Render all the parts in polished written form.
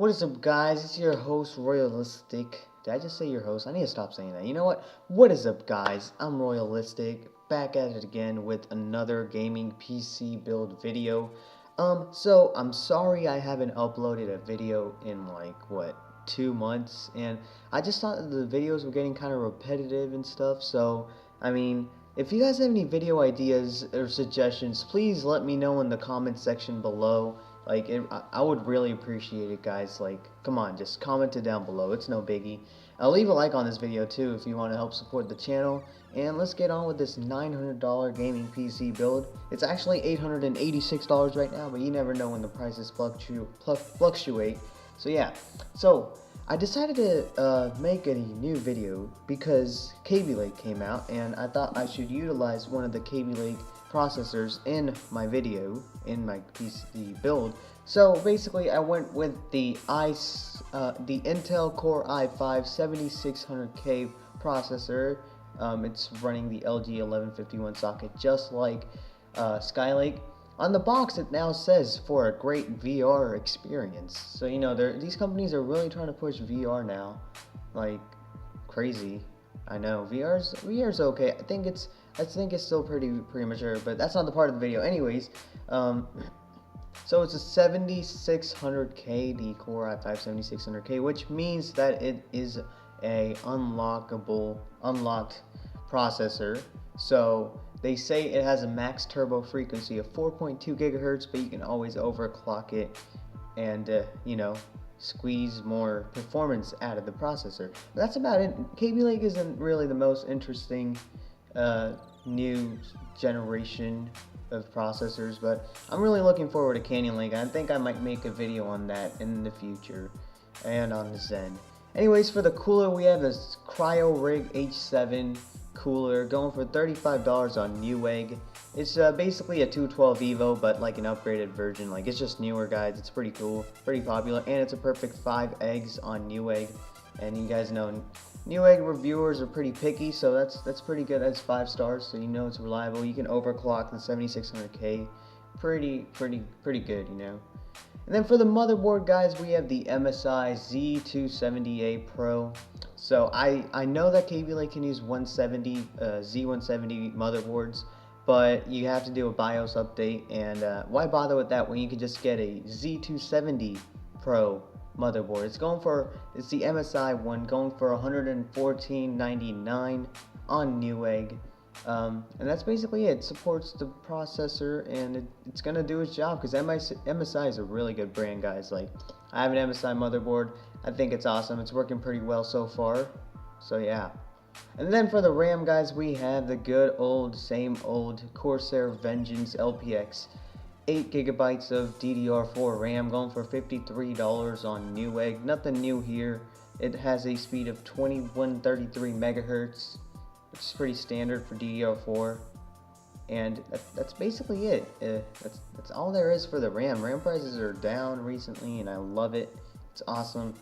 What is up, guys? It's your host, Royalistic. Did I just say your host? I need to stop saying that. You know what? What is up, guys? I'm Royalistic, back at it again with another gaming PC build video. So I'm sorry I haven't uploaded a video in like, what, 2 months? And I just thought that the videos were getting kind of repetitive and stuff, so, I mean, if you guys have any video ideas or suggestions, please let me know in the comment section below. Like, I would really appreciate it, guys. Like, come on, just comment it down below. It's no biggie. Leave a like on this video, too, if you want to help support the channel. And let's get on with this $900 gaming PC build. It's actually $886 right now, but you never know when the prices fluctuate. So, yeah. So, I decided to make a new video because Kaby Lake came out, and I thought I should utilize one of the Kaby Lake processors in my video, in my PC build. So basically I went with the Intel Core i5 7600K processor. It's running the LG 1151 socket just like Skylake. On the box it now says for a great VR experience. So you know, these companies are really trying to push VR now, like crazy. I know VR's okay. I think it's still pretty premature, but that's not the part of the video. Anyways, so it's a 7600K, the Core i5 7600K, which means that it is a unlocked processor. So they say it has a max turbo frequency of 4.2 gigahertz, but you can always overclock it and you know, squeeze more performance out of the processor. But that's about it. Kaby Lake isn't really the most interesting new generation of processors, but I'm really looking forward to Canyon Lake. I think I might make a video on that in the future and on the Zen. Anyways, for the cooler, we have this CryoRig H7 cooler going for $35 on Newegg. It's basically a 212 Evo, but like an upgraded version. Like, it's just newer, guys. It's pretty cool, pretty popular, and it's a perfect 5 eggs on Newegg. And you guys know Newegg reviewers are pretty picky, so that's pretty good. That's 5 stars, so you know it's reliable. You can overclock the 7600K, pretty good, you know. And then for the motherboard, guys, we have the MSI Z270A Pro. So I know that Kaby Lake can use 170 Z170 motherboards, but you have to do a BIOS update, and why bother with that when you can just get a Z270 Pro motherboard? It's the MSI one, going for $114.99 on Newegg. And that's basically it. It supports the processor, and it's gonna do its job because MSI is a really good brand, guys. Like, I have an MSI motherboard. I think it's awesome. It's working pretty well so far. So yeah. And then for the RAM, guys, we have the good old, same old Corsair Vengeance LPX. 8 gigabytes of DDR4 RAM, going for $53 on Newegg. Nothing new here. It has a speed of 2133 megahertz, which is pretty standard for DDR4. And that's basically it. That's all there is for the RAM. RAM prices are down recently, and I love it. It's awesome.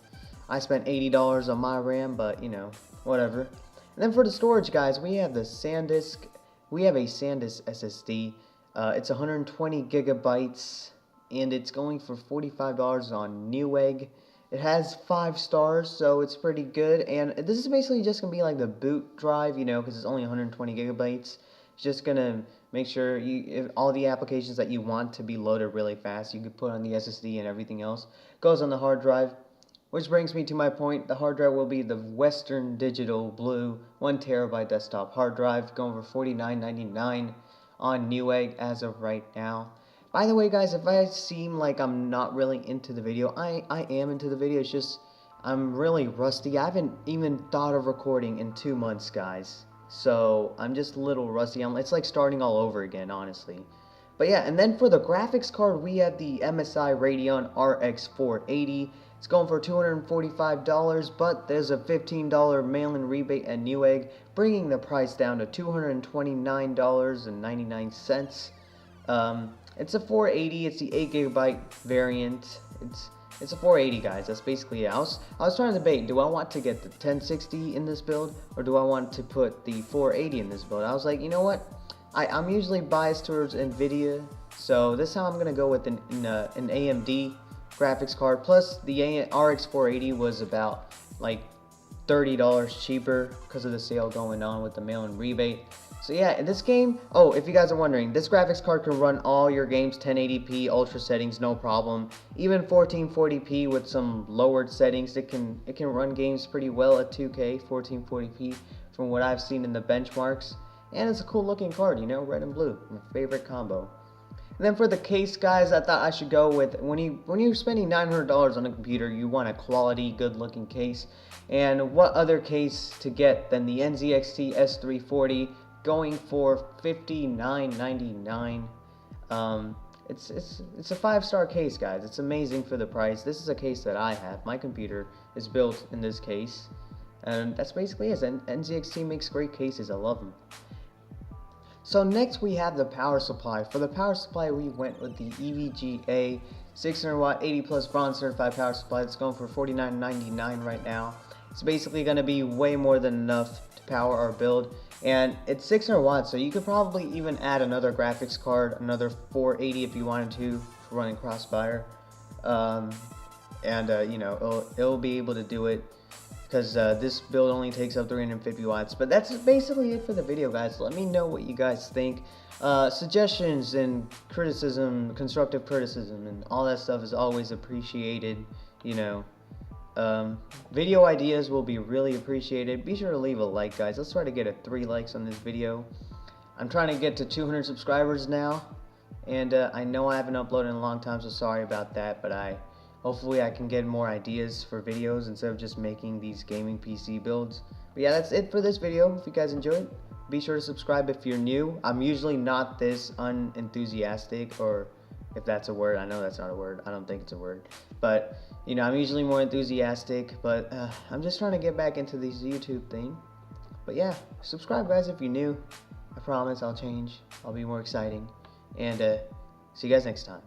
I spent $80 on my RAM, but you know, whatever. And then for the storage, guys, we have the SanDisk. We have a SanDisk SSD. It's 120 gigabytes, and it's going for $45 on Newegg. It has 5 stars, so it's pretty good. And this is basically just gonna be like the boot drive, you know, because it's only 120 gigabytes. It's just gonna make sure if all the applications that you want to be loaded really fast, you can put on the SSD, and everything else goes on the hard drive. Which brings me to my point. The hard drive will be the Western Digital Blue 1 terabyte desktop hard drive, going for $49.99 on Newegg as of right now. By the way, guys, if I seem like I'm not really into the video, I am into the video. It's just I'm really rusty. I haven't even thought of recording in 2 months, guys. So I'm just a little rusty. It's like starting all over again, honestly. But yeah, and then for the graphics card, we have the MSI Radeon RX 480. It's going for $245, but there's a $15 mail-in rebate at Newegg, bringing the price down to $229.99. It's a 480. It's the 8 gigabyte variant. It's a 480, guys. That's basically it. I was trying to debate, do I want to get the 1060 in this build, or do I want to put the 480 in this build? I was like, you know what? I'm usually biased towards NVIDIA, so this time I'm gonna go with an AMD graphics card. Plus the RX 480 was about like $30 cheaper because of the sale going on with the mail-in rebate. So yeah, in this game, oh, if you guys are wondering, this graphics card can run all your games 1080p ultra settings, no problem. Even 1440p with some lowered settings, it can run games pretty well at 2K 1440p from what I've seen in the benchmarks. And it's a cool looking card, you know, red and blue, my favorite combo. And then for the case, guys, I thought I should go with, when you're spending $900 on a computer, you want a quality, good-looking case. And what other case to get than the NZXT S340, going for $59.99. It's a 5-star case, guys. It's amazing for the price. This is a case that I have. My computer is built in this case, and that's basically it. And NZXT makes great cases. I love them. So next we have the power supply. For the power supply, we went with the EVGA 600 watt 80 plus bronze certified power supply. It's going for $49.99 right now. It's basically going to be way more than enough to power our build, and it's 600 watts, so you could probably even add another graphics card, another 480 if you wanted to, for running Crossfire. You know, it'll be able to do it, because this build only takes up 350 watts. But that's basically it for the video, guys. Let me know what you guys think. Suggestions and criticism, constructive criticism, and all that stuff is always appreciated, you know. Video ideas will be really appreciated. Be sure to leave a like, guys. Let's try to get 3 likes on this video. I'm trying to get to 200 subscribers now, and I know I haven't uploaded in a long time, so sorry about that, but hopefully I can get more ideas for videos instead of just making these gaming PC builds. But yeah, that's it for this video. If you guys enjoyed, be sure to subscribe if you're new. I'm usually not this unenthusiastic, or if that's a word. I know that's not a word. I don't think it's a word. But, you know, I'm usually more enthusiastic, but I'm just trying to get back into this YouTube thing. But yeah, subscribe, guys, if you're new. I promise I'll change. I'll be more exciting. And see you guys next time.